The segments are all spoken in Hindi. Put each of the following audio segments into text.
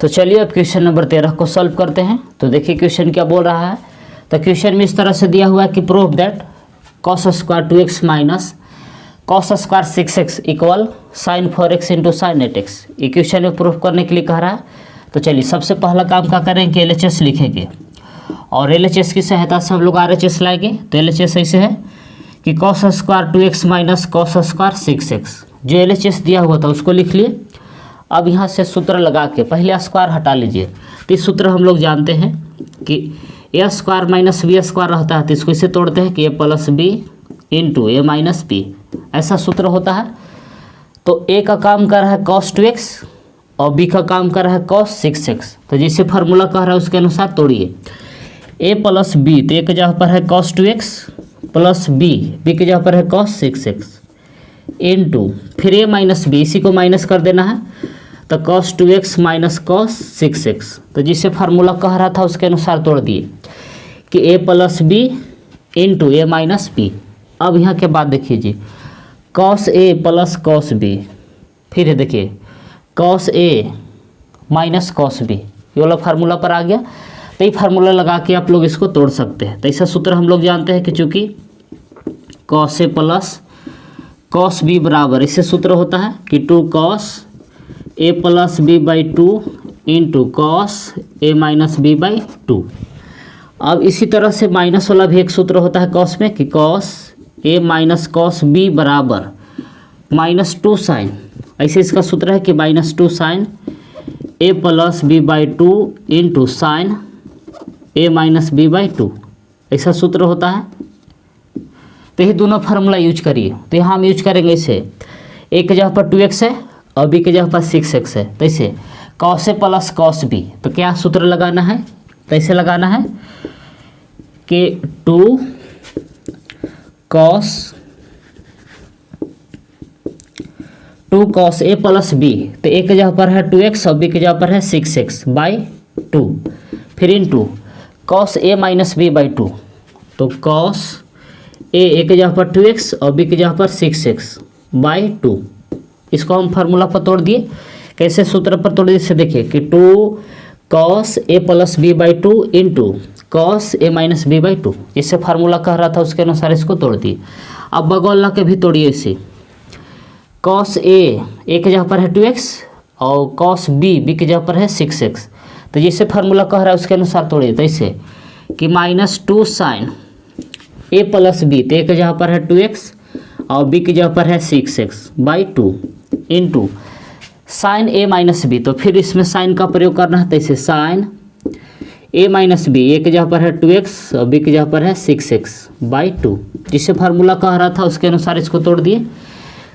तो चलिए अब क्वेश्चन नंबर 13 को सॉल्व करते हैं। तो देखिए क्वेश्चन क्या बोल रहा है। तो क्वेश्चन में इस तरह से दिया हुआ है कि prove that cos square 2x minus cos square 6x equal sine 4x into sine 8x। ये क्वेश्चन में प्रूफ करने के लिए कह रहा है। तो चलिए सबसे पहला काम क्या करें कि LHS लिखेंगे और LHS की सहायता से हम लोग RHS लाएंगे। तो LHS ऐसे है कि cos square 2x minus cos square 6x। जो LHS दिया हुआ था उसको लिख लिए। अब यहाँ से सूत्र लगा के पहले स्क्वायर हटा लीजिए। तो इस सूत्र हम लोग जानते हैं कि ए स्क्वायर माइनस बी स्क्वायर रहता है, तो इसको इसे तोड़ते हैं कि ए plus B into A minus B, ऐसा सूत्र होता है। तो ए का काम कर रहा है cos 2x और बी का काम कर रहा है cos 6x। तो जैसे फार्मूला कह रहा है उसके अनुसार तोड़िए। ए प्लस बी, तो ए के जगह पर है cos 2x plus B, B के जगह पर है cos 6x इंटू फिर ए माइनस बी, इसी को माइनस कर देना है। तो cos 2x minus cos 6x। तो जिसे फार्मूला कह रहा था उसके अनुसार तोड़ दिए कि a plus B into A minus B. अब यहाँ के बाद देखिए जी cos a plus cos b, फिर देखिए cos a minus cos b, ये वाला फार्मूला पर आ गया। तो ये फार्मूला लगा के आप लोग इसको तोड़ सकते हैं। तो ऐसा सूत्र हम लोग जानते हैं कि चूँकि cos a plus cos b बराबर, इससे सूत्र होता है कि 2 cos a plus B by 2 into cos A minus B by 2। अब इसी तरह से माइनस वाला भी एक सूत्र होता है कॉस में कि cos A minus cos B बराबर माइनस 2 साइन, ऐसे इसका सूत्र है कि minus 2 sine A plus B by 2 into sine A minus B by 2, ऐसा सूत्र होता है। तो ये दोनों फार्मूला यूज करिए। तो यहाँ हम यूज करेंगे इसे, ए के जगह पर 2x है और बी के जगह पर 6x है। तो इसे cos a plus cos b, तो क्या सूत्र लगाना है, तो ऐसे लगाना है कि 2 cos a प्लस b, तो ए के जगह पर है 2x और बी के जगह पर है 6x बाई 2, फिर into cos a minus b by 2। तो cos ए के जगह पर 2x और बी के जगह पर 6x बाई 2, इसको हम फार्मूला पर तोड़ दिए। कैसे सूत्र पर तोड़ दिए, देखिए कि 2 cos a plus B by 2 into cos A minus B by 2, इससे फार्मूला कह रहा था उसके अनुसार इसको तोड़ दिए। अब बगल ला के भी तोड़िए इसे, cos ए के जगह पर है 2x और cos बी के जगह पर है 6x। तो जैसे फार्मूला कह रहा है उसके अनुसार तोड़िए। तो ऐसे कि minus 2 sine A plus B, तो ए के जगह पर है 2x और बी की जगह पर है 6x by 2 into sine A minus B, तो फिर इसमें साइन का प्रयोग करना है। तो इसे साइन ए माइनस बी, ए की जगह पर है 2x और बी की जगह पर है 6x बाई 2, जिससे फार्मूला कह रहा था उसके अनुसार इसको तोड़ दिए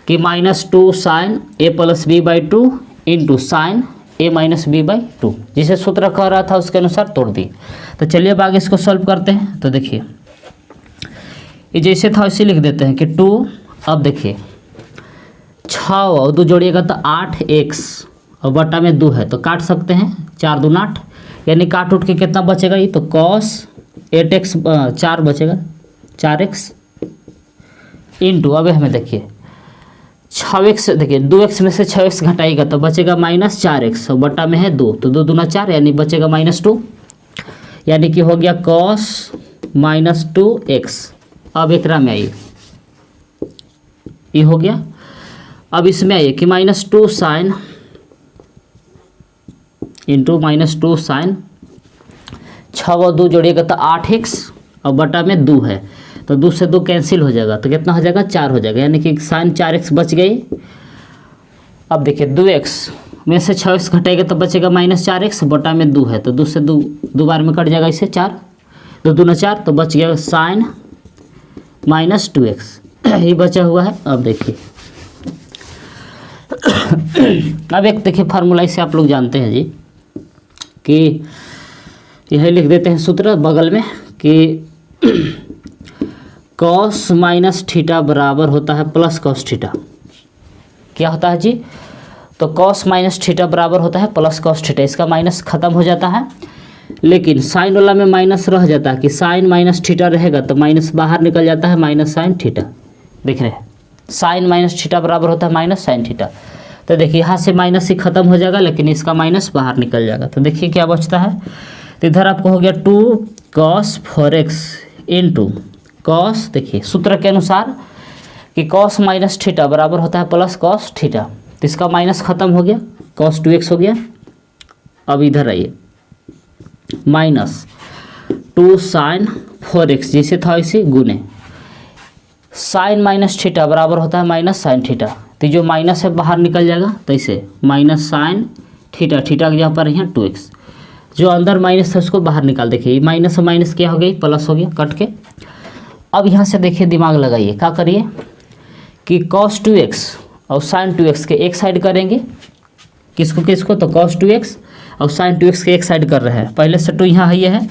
कि minus 2 sine A plus B by 2 into sine A minus B by 2, जिसे सूत्र कह रहा था उसके अनुसार तोड़ दिए। तो चलिए अब आगे इसको सॉल्व करते हैं। तो देखिए ये जैसे था वैसे लिख देते हैं कि 2, अब देखिए 6 और 2 जोड़िएगा तो 8x और बटा में 2 है तो काट सकते हैं, 4 दूना 8, यानी काट उठ के कितना बचेगा ये, तो cos 8x 4 बचेगा 4x इंटू, अब हमें देखिए 6x, देखिए 2x में से 6x घटाएगा तो बचेगा माइनस 4x और बटा में है 2, तो 2 दूना 4 यानी बचेगा माइनस 2, यानी कि हो गया cos माइनस 2x। अब एकरा में आइए, ये हो गया। अब इसमें आइए कि minus 2 sine into minus 2 sine, 6 और 2 जोड़िएगा तो 8x और बटा में 2 है, तो 2 से 2 कैंसिल हो जाएगा तो कितना हो जाएगा 4 हो जाएगा, यानी कि साइन 4x बच गई। अब देखिए 2x में से 6x घटाएगा तो बचेगा माइनस 4x, बटा में 2 है तो 2 से 2 बार में कट जाएगा, इसे 4, 2 दूना 4, तो बच गया साइन माइनस 2x, ये बचा हुआ है। अब देखिए अब एक देखिए फार्मूला इसे आप लोग जानते हैं जी कि यह लिख देते हैं सूत्र बगल में कि cos माइनस थीटा बराबर होता है प्लस cos थीटा। क्या होता है जी, तो cos माइनस थीटा बराबर होता है प्लस cos थीटा, इसका माइनस खत्म हो जाता है, लेकिन साइन वाला में माइनस रह जाता है कि साइन माइनस थीटा रहेगा तो माइनस बाहर निकल जाता है, माइनस साइन थीटा। देख रहे हैं, साइन माइनस थीटा बराबर होता है माइनस साइन थीटा। तो देखिए यहाँ से माइनस ही खत्म हो जाएगा, लेकिन इसका माइनस बाहर निकल जाएगा। तो देखिए क्या बचता है, तो इधर आपको हो गया 2 cos 4x इंटू कॉस, देखिए सूत्र के अनुसार कि cos माइनस थीटा बराबर होता है प्लस cos थीटा, तो इसका माइनस खत्म हो गया, cos 2x हो गया। अब इधर आइए, माइनस 2 sin 4x जैसे था वैसे गुने साइन माइनस थीटा बराबर होता है माइनस साइन थीटा, तो जो माइनस है बाहर निकल जाएगा, तो इसे माइनस साइन थीटा, थीटा के जहाँ पर यहाँ 2x, जो अंदर माइनस है उसको बाहर निकाल। देखिए माइनस और माइनस क्या हो गई, प्लस हो गया कट के। अब यहाँ से देखिए दिमाग लगाइए, क्या करिए कि cos 2x और sin 2x के एक साइड करेंगे, किसको किसको, तो cos 2x और sin 2x के एक साइड कर रहे हैं। पहले से 2 यहाँ है, ये है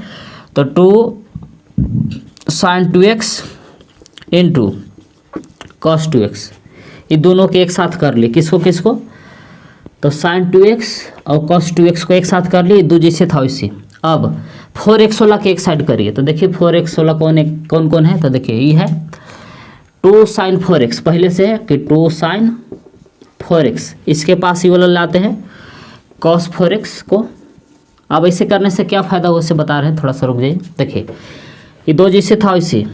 तो 2 sin 2x into cos 2x, ये दोनों के एक साथ कर लिए, किसको किसको, तो sin 2x और cos 2x को एक साथ कर लिए, दो जैसे था वैसे। अब 4x 16 के एक साइड करिए, तो देखिए 4x 16 कौन कौन है, तो देखिए ये है 2 sin 4x, पहले से है कि 2 sin 4x, इसके पास ये वाला लाते हैं cos 4x को। अब ऐसे करने से क्या फ़ायदा हो उसे बता रहे हैं, थोड़ा सा रुक जाइए। देखिए ये दो जैसे था वैसे,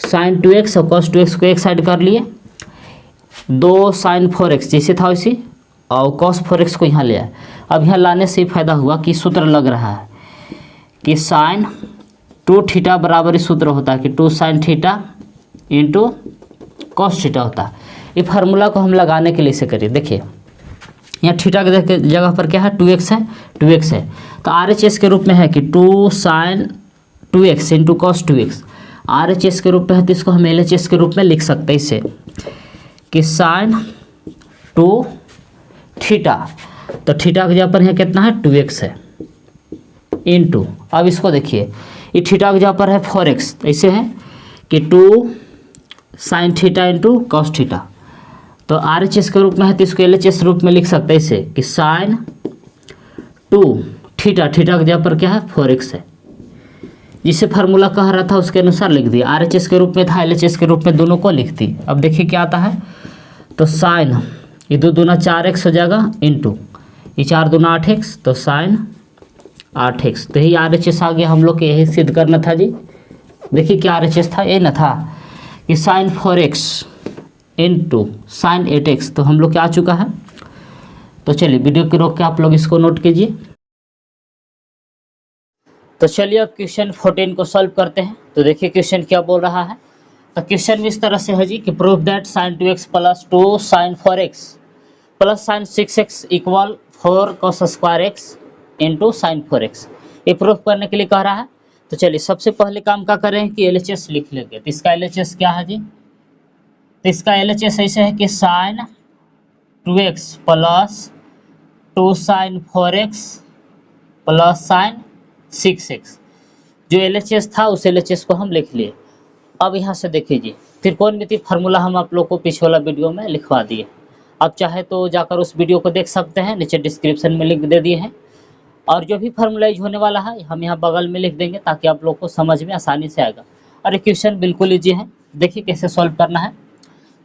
sin 2x और cos 2x को एक साइड कर लिए, 2 sin 4x जैसे था वैसे, और cos 4x को यहाँ ले आए। अब यहाँ लाने से फ़ायदा हुआ कि सूत्र लग रहा है कि sin 2 थीटा बराबर सूत्र होता है कि 2 sin theta into cos theta होता है। ये फार्मूला को हम लगाने के लिए इसे करिए, देखिए यहाँ थीटा के जगह पर क्या है, 2x है, 2x है, तो RHS के रूप में है कि 2 sin 2x into cos 2x, RHS के रूप में है, तो इसको हम LHS के रूप में लिख सकते हैं इसे कि sin 2 थीटा, तो थीटा के जगह पर है कितना है, 2x है, इंटू, अब इसको देखिए ये थीटा के जगह पर है 4x, तो ऐसे है कि 2 sin theta into cos theta, तो RHS के रूप में है, तो इसको LHS रूप में लिख सकते हैं इसे कि sin 2 थीटा, थीटा के जगह पर क्या है, 4x है, जिसे फार्मूला कह रहा था उसके अनुसार लिख दिया। RHS के रूप में था, LHS के रूप में दोनों को लिख दी। अब देखिए क्या आता है, तो साइन ये 2 दूना 4x हो जाएगा, इंटू ये 4 दूना 8x, तो साइन 8x, तो यही RHS आ गया। हम लोग को यही सिद्ध करना था जी। देखिए क्या RHS था, ये ना था कि sign 4x into sine 8x, तो हम लोग क्या आ चुका है। तो चलिए वीडियो को रोक के आप लोग इसको नोट कीजिए। तो चलिए अब क्वेश्चन 14 को सॉल्व करते हैं। तो देखिए क्वेश्चन क्या बोल रहा है। तो क्वेश्चन इस तरह से है जी कि prove that sin 2x plus 2 sin 4x plus sin 6x equal 4 cos square x into sign 4x, ये प्रूव करने के लिए कह रहा है। तो चलिए सबसे पहले काम क्या करें कि LHS लिख लेंगे। तो इसका LHS क्या है जी, तो इसका LHS ऐसे है कि sin 2x plus 2 sin 4x plus sin 6x, जो LHS था उस LHS को हम लिख लिए। अब यहाँ से देखिए जी त्रिकोणमिति फार्मूला हम आप लोग को पिछले वाला वीडियो में लिखवा दिए। अब चाहे तो जाकर उस वीडियो को देख सकते हैं, नीचे डिस्क्रिप्शन में लिंक दे दिए हैं। और जो भी फार्मूलाइज होने वाला है हम यहाँ बगल में लिख देंगे ताकि आप लोग को समझ में आसानी से आएगा। और ये क्वेश्चन बिल्कुल ईजी है, देखिए कैसे सॉल्व करना है।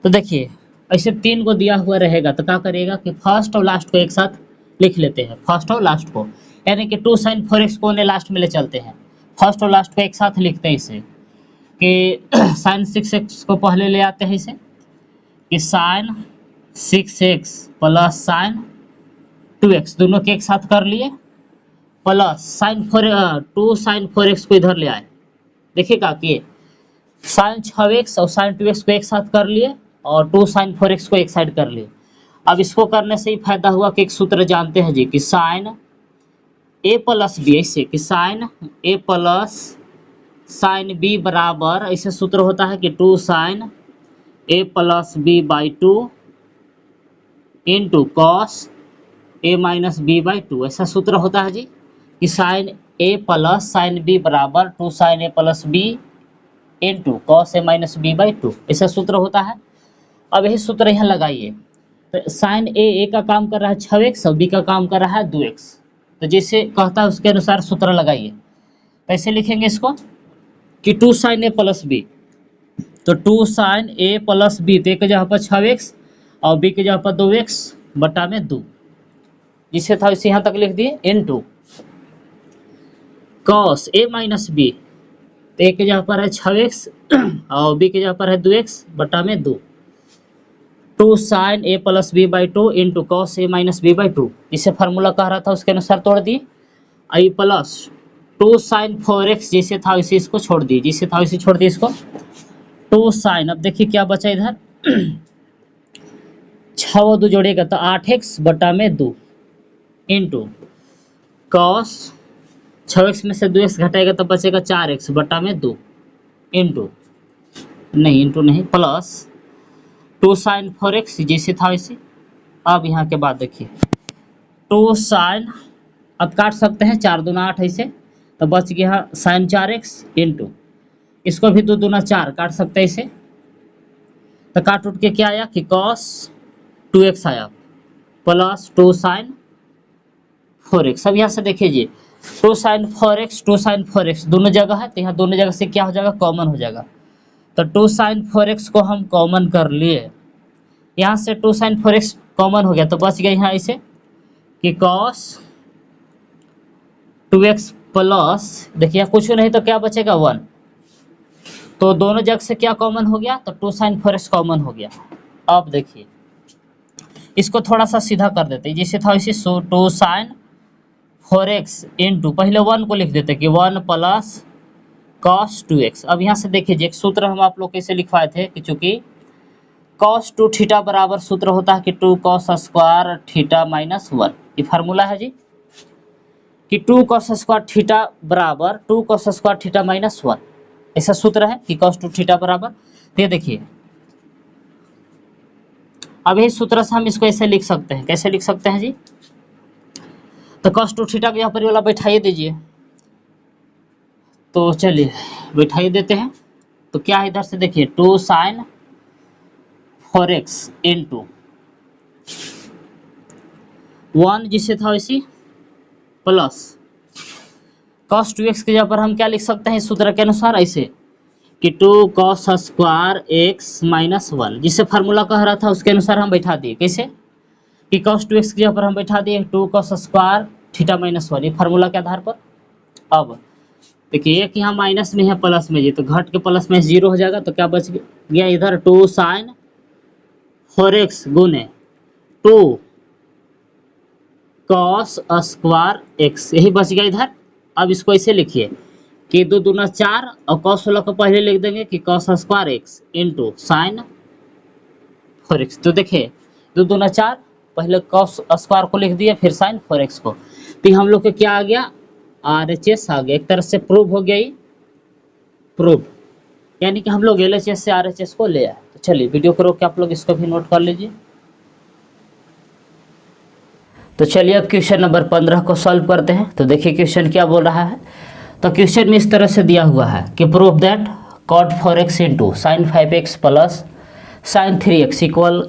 तो देखिए ऐसे 3 को दिया हुआ रहेगा तो क्या करिएगा कि फर्स्ट और लास्ट को एक साथ लिख लेते हैं, फर्स्ट और लास्ट को, यानी कि 2 sin 4x को लास्ट में ले चलते हैं, फर्स्ट और लास्ट को एक साथ लिखते हैं इसे कि sin 6x को पहले ले आते हैं इसे कि sin 6x plus sin 2x दोनों के एक साथ कर लिए, प्लस टू sin 4x को इधर ले आए। देखिए क्या किए, sin 6x और sin 2x को एक साथ कर लिए और 2 sin 4x को एक साइड कर लिए। अब इसको करने से ही फायदा हुआ कि एक सूत्र जानते हैं जी कि sin a प्लस बी, ऐसे कि sin a plus sin b बराबर, ऐसे सूत्र होता है कि 2 sin a plus B by 2 into cos a minus B by 2, ऐसा सूत्र होता है जी कि sin a plus sin b बराबर 2 sin a plus b into cos a minus B by 2, ऐसा सूत्र होता है। अब यही सूत्र यहाँ लगाइए। तो sin a का काम कर रहा है 6x और b का काम कर रहा है 2x, तो जैसे कहता है उसके अनुसार सूत्र लगाइए। कैसे लिखेंगे इसको कि 2 sin a प्लस b, तो 2 sin a प्लस b, तो एक के जगह पर 6x और b के जगह पर 2x, बटा में 2, जिसे था इसे यहाँ तक लिख दिए into cos A minus B, तो ए के जगह पर है 6x और बी के जगह पर है 2x बटा में 2, 2 sine A plus B by 2 into cos A minus B by 2, जिसे फार्मूला कह रहा था उसके अनुसार तोड़ दिए। आई प्लस 2 साइन 4x, जैसे था वैसे इसको छोड़ दिए, जिसे था वैसे छोड़ दिए इसको। 2 साइन, अब देखिए क्या बचा इधर 6 और 2 जोड़ेगा तो 8x बटा में 2 इंटू कॉस 6x में से 2x घटाएगा तो बचेगा 4x बटा में 2 इंटू नहीं प्लस 2 साइन 4x, जैसे था वैसे। अब यहाँ के बाद देखिए 2 साइन, अब काट सकते हैं 4 दूना 8 ऐसे, तो बच गया साइन 4x इंटू इसको भी 2 दूना 4 काट सकते हैं इसे, तो काट उठ के क्या आया कि कॉस 2x आया प्लस 2 साइन 4x। अब यहाँ से देखिए जी 2 साइन 4x दोनों जगह है, तो यहाँ दोनों जगह से क्या हो जाएगा, कॉमन हो जाएगा। तो 2 साइन 4x को हम कॉमन कर लिए, यहाँ से 2 साइन 4x कॉमन हो गया, तो बच गया यहाँ ऐसे कि cos 2x प्लस, देखिए कुछ नहीं तो क्या बचेगा 1, तो दोनों जगह से क्या कॉमन हो गया, तो 2 साइन 4x कॉमन हो गया। अब देखिए इसको थोड़ा सा सीधा कर देते हैं, जैसे था वैसे 2 साइन 4x इंटू पहले 1 को लिख देते कि 1 प्लस cos 2x। अब यहाँ से देखिए एक सूत्र हम आप लोग कैसे लिखवाए थे कि चूंकि cos 2 थीटा बराबर सूत्र होता है कि 2 cos स्क्वायर थीटा माइनस 1, ये फार्मूला है जी कि 2 cos स्क्वायर थीटा बराबर 2 cos स्क्वायर थीटा माइनस 1, ऐसा सूत्र है कि cos 2 थीटा बराबर। ये देखिए अब यही सूत्र से हम इसको ऐसे लिख सकते हैं, कैसे लिख सकते हैं जी, तो cos 2 थीटा के यहाँ पर वाला बैठाइए दीजिए, तो चलिए बैठाइए देते हैं। तो क्या है इधर से देखिए 2 साइन 4x इंटू 1 जिसे था वैसे प्लस cos 2x के जगह पर हम क्या लिख सकते हैं इस सूत्र के अनुसार ऐसे कि 2 cos स्क्वायर x माइनस 1, जिसे फार्मूला कह रहा था उसके अनुसार हम बैठा दिए, कैसे कि cos 2x की जगह पर हम बैठा दिए 2 cos स्क्वायर थीटा माइनस 1, ये फार्मूला के आधार पर। अब देखिए एक यहाँ माइनस में है प्लस में जी, तो घट के प्लस में 0 हो जाएगा, तो क्या बच गया इधर 2 साइन 4x गुने 2 cos स्क्वायर x, यही बच गया इधर। अब इसको ऐसे लिखिए कि 2 दूना 4 और cos वाला को पहले लिख देंगे कि cos square x into sign 4x। तो देखिए 2 दूना 4, पहले cos स्क्वायर को लिख दिया फिर साइन 4x को, तो हम लोग को क्या आ गया RHS आ गया, एक तरह से प्रूव हो गया, प्रूव यानी कि हम लोग LHS से RHS को ले आए। तो चलिए वीडियो को रोक के आप लोग इसको भी नोट कर लीजिए। तो चलिए अब क्वेश्चन नंबर 15 को सॉल्व करते हैं। तो देखिए क्वेश्चन क्या बोल रहा है, तो क्वेश्चन में इस तरह से दिया हुआ है कि prove that cot 4x into sine 5x plus sine 3x equal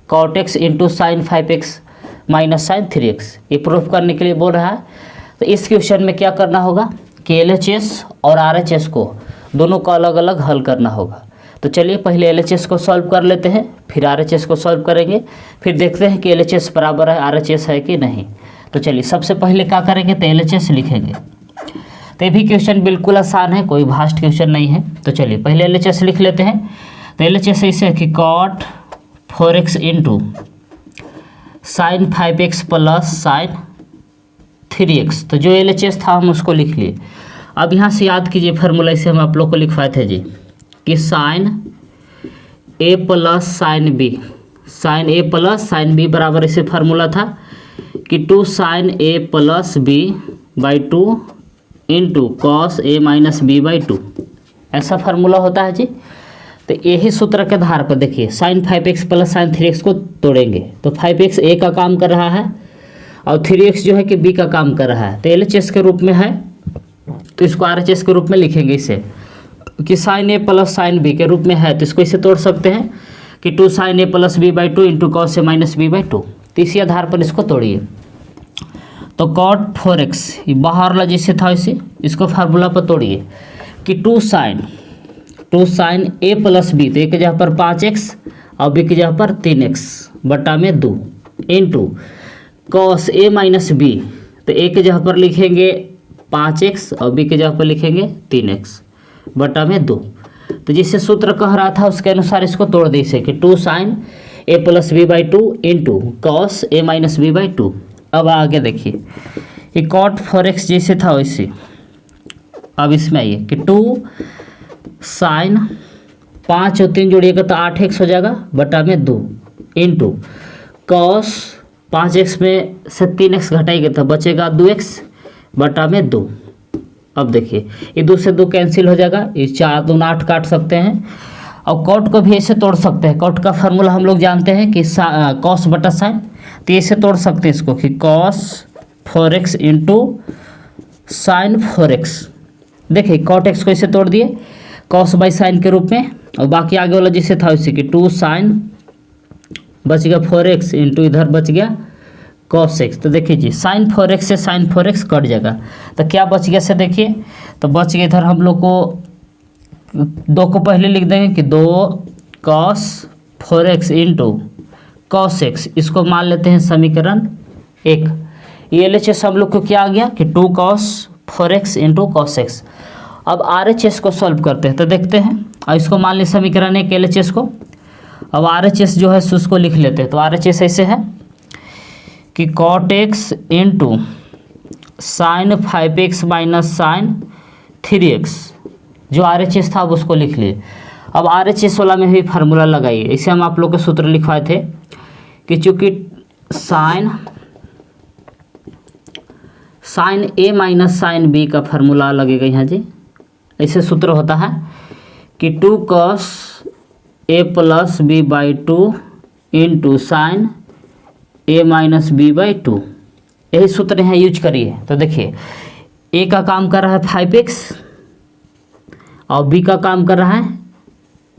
cot x into sine 5x minus sine 3x, ये प्रूफ करने के लिए बोल रहा है। तो इस क्वेश्चन में क्या करना होगा कि LHS और RHS को दोनों को अलग अलग हल करना होगा। तो चलिए पहले LHS को सॉल्व कर लेते हैं, फिर RHS को सॉल्व करेंगे, फिर देखते हैं कि LHS बराबर है RHS है कि नहीं। तो चलिए सबसे पहले क्या करेंगे तो LHS लिखेंगे। तो ये भी क्वेश्चन बिल्कुल आसान है, कोई भास्ट क्वेश्चन नहीं है। तो चलिए पहले LHS लिख लेते हैं। तो LHS ऐसे है कि cot 4x into sine 5x plus sine 3x, तो जो LHS था हम उसको लिख लिए। अब यहाँ से याद कीजिए फार्मूला, इसे हम आप लोग को लिखवाए थे जी कि sine a plus sine b, sine a plus sine b बराबर इसे फार्मूला था कि 2 sine a plus b by 2 into cos a minus b by 2, ऐसा फार्मूला होता है जी। तो यही सूत्र के आधार पर देखिए sign 5x plus sine 3x को तोड़ेंगे, तो 5x a का काम कर रहा है और 3x जो है कि b का काम कर रहा है। तो LHS के रूप में है, तो इसको RHS के रूप में लिखेंगे इसे कि sine a plus sine b के रूप में है, तो इसको इसे तोड़ सकते हैं कि 2 sine a plus b by 2 into cos a minus b by 2, तो इसी आधार पर इसको तोड़िए। तो cot 4x ये बाहर वाला जैसे था इसे, इसको फार्मूला पर तोड़िए कि 2 साइन a प्लस b, तो एक जगह पर 5x और b की जगह पर 3x बटा में 2 into cos A minus B, तो ए के जगह पर लिखेंगे 5x और बी के जगह पर लिखेंगे 3x बटा में 2। तो जिससे सूत्र कह रहा था उसके अनुसार इसको तोड़ दे इसे कि 2 sine A plus B by 2 into cos A minus B by 2। अब आगे देखिए ये कॉट 4x जैसे था वैसे अब इसमें आइए कि 2 साइन 5 और 3 जोड़िएगा तो 8x हो जाएगा बटा में 2 इंटू कॉस 5x में से 3x घटाएंगे तो बचेगा 2x बटा में 2। अब देखिए ये 2 से 2 कैंसिल हो जाएगा, ये 4 दूनी 8 काट सकते हैं और कॉट को भी ऐसे तोड़ सकते हैं। कॉट का फार्मूला हम लोग जानते हैं कि कॉस बटा साइन, तो ऐसे तोड़ सकते हैं इसको कि cos 4x into sign 4x। देखिए कॉट एक्स को ऐसे तोड़ दिए कॉस बाई साइन के रूप में, और बाकी आगे वाला जिससे था उसी कि 2 साइन बच गया 4x इंटू इधर बच गया कॉस एक्स। तो देखिए जी साइन 4x से साइन 4x कट जाएगा, तो क्या बच गया से देखिए, तो बच गया इधर हम लोग को 2 को पहले लिख देंगे कि 2 cos 4x into cos x, इसको मान लेते हैं समीकरण 1। ये LHS हम लोग को क्या आ गया कि 2 cos 4x into cos x. अब RHS को सॉल्व करते हैं तो देखते हैं, और इसको मान लें समीकरण 1 LHS को। अब RHS जो है उसको लिख लेते हैं, तो RHS ऐसे है कि cot X into sine 5x minus sine 3x, जो RHS था अब उसको लिख लिए। अब RHS वाला में भी फार्मूला लगाइए, इसे हम आप लोग के सूत्र लिखवाए थे कि चूँकि sine A minus sine B का फार्मूला लगेगा यहाँ जी, ऐसे सूत्र होता है कि 2 cos A plus B by 2 into sine A minus B by 2, यही सूत्र यहाँ यूज करिए। तो देखिए ए का काम कर रहा है 5x और बी का काम कर रहा है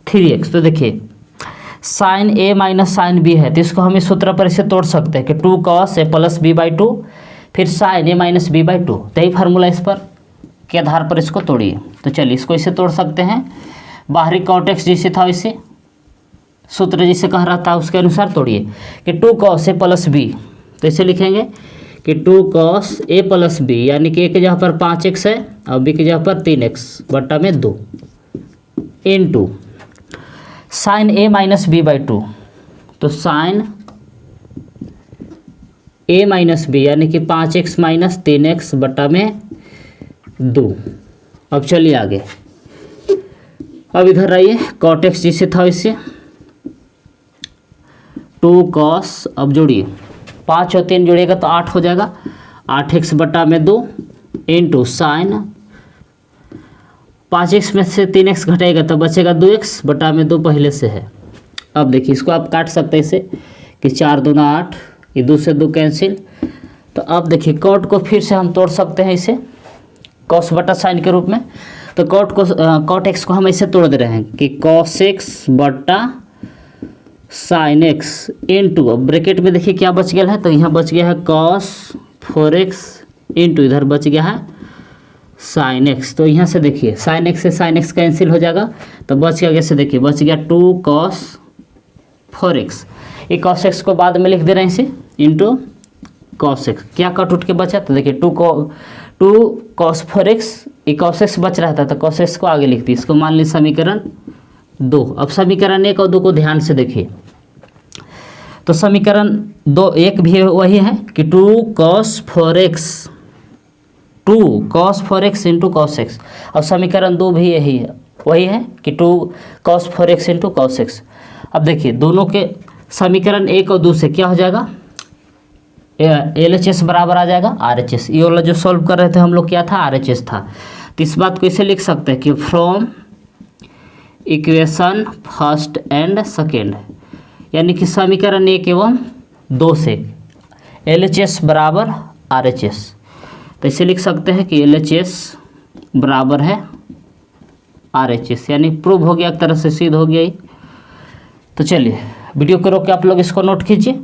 3x। तो देखिए sign A minus sine B है, तो इसको हम इस सूत्र पर इसे तोड़ सकते हैं कि 2 cos A plus B by 2 फिर sine A minus B by 2, तो यही फार्मूला इस पर के आधार पर इसको तोड़िए। तो चलिए इसको इसे तोड़ सकते हैं, बाहरी कॉट एक्स जैसे था वैसे सूत्र जिसे कह रहा था उसके अनुसार तोड़िए कि 2 कॉस ए प्लस बी, तो इसे लिखेंगे कि 2 कॉस ए प्लस बी, यानी कि ए के जगह पर 5x है और बी के जगह पर 3x बटा में 2 into sine A minus B by 2, तो साइन ए माइनस बी यानी कि 5x माइनस 3x बटा में 2। अब चलिए आगे, अब इधर आइए कॉट एक्स जिसे था इससे 2 कॉस, अब जोड़िए 5 और 3 जोड़िएगा तो 8 हो जाएगा, 8x बटा में 2 इंटू साइन 5x में से 3x घटाएगा तो बचेगा 2x बटा में 2 पहले से है। अब देखिए इसको आप काट सकते हैं इसे कि 4 दूना 8, ये 2 से 2 कैंसिल। तो अब देखिए कॉट को फिर से हम तोड़ सकते हैं इसे कॉस बटा साइन के रूप में, तो कॉट एक्स को हम ऐसे तोड़ दे रहे हैं कि कॉस एक्स बटा साइन एक्स इंटू, ब्रैकेट में देखिए क्या बच गया है, तो यहाँ बच गया है कॉस 4x इंटू इधर बच गया है साइन एक्स। तो यहाँ से देखिए साइन एक्स से साइन एक्स कैंसिल हो जाएगा, तो बच गया कैसे देखिए, बच गया 2 कॉस 4x। ये कॉस एक्स को बाद में लिख दे रहे हैं इसे इंटू कॉस एक्स, क्या कट उठ के बचा, तो देखिए 2 कॉस 4x, ये कॉस एक्स बच रहा था तो कॉस एक्स को आगे लिख दी, इसको मान ली समीकरण 2। अब समीकरण 1 और 2 को ध्यान से देखिए, तो समीकरण 1 भी वही है कि 2 cos 4x into cos x, और समीकरण 2 भी यही है, वही है कि 2 cos 4x into cos x. अब देखिए दोनों के समीकरण 1 और 2 से क्या हो जाएगा, LHS बराबर आ जाएगा RHS। ये वाला जो सॉल्व कर रहे थे हम लोग क्या था, RHS था। तो इस बात को इसे लिख सकते हैं कि from equation first and second, यानी कि समीकरण 1 एवं 2 से LHS बराबर RHS, तो इसे लिख सकते हैं कि LHS बराबर है RHS, यानी प्रूव हो गया, एक तरह से सिद्ध हो गया। तो चलिए वीडियो को रोक के आप लोग इसको नोट कीजिए।